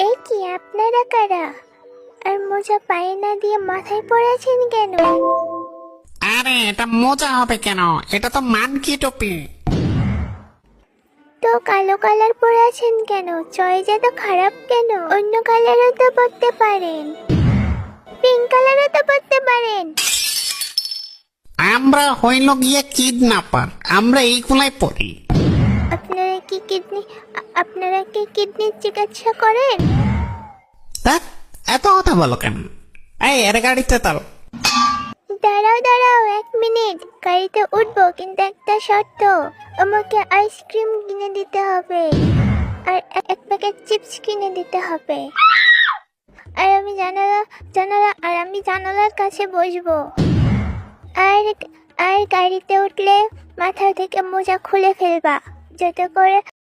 এই কি আপনারা কারা? আর মোজা পায়ে না দিয়ে মাথায় পড়েছেন কেন? আরে এটা মজা হবে কেন? এটা তো মানকি টুপি। তো কালো কালার পরে আছেন কেন? চয়েস এত খারাপ কেন? অন্য কালারও তো পরতে পারেন, পিঙ্ক কালারও তো পরতে পারেন। আমরা হইল গিয়ে কিডন্যাপার, আমরা এইগুলাই পড়ি। আপনারা কি কিডনির চিকিৎসা করেন? দেখ, এত কথা বলো কেন? এই এর গাড়িতে তাল। দাঁড়াও 1 মিনিট, গাড়িতে উঠবো, কিন্তু একটা শর্ত, আমাকে আইসক্রিম কিনে দিতে হবে আর এক প্যাকেট চিপস কিনে দিতে হবে। আর আমি জানালার কাছে বসবো। আর আর গাড়িতে উঠলে মাথা থেকে মোজা খুলে ফেলবা, যাতে করে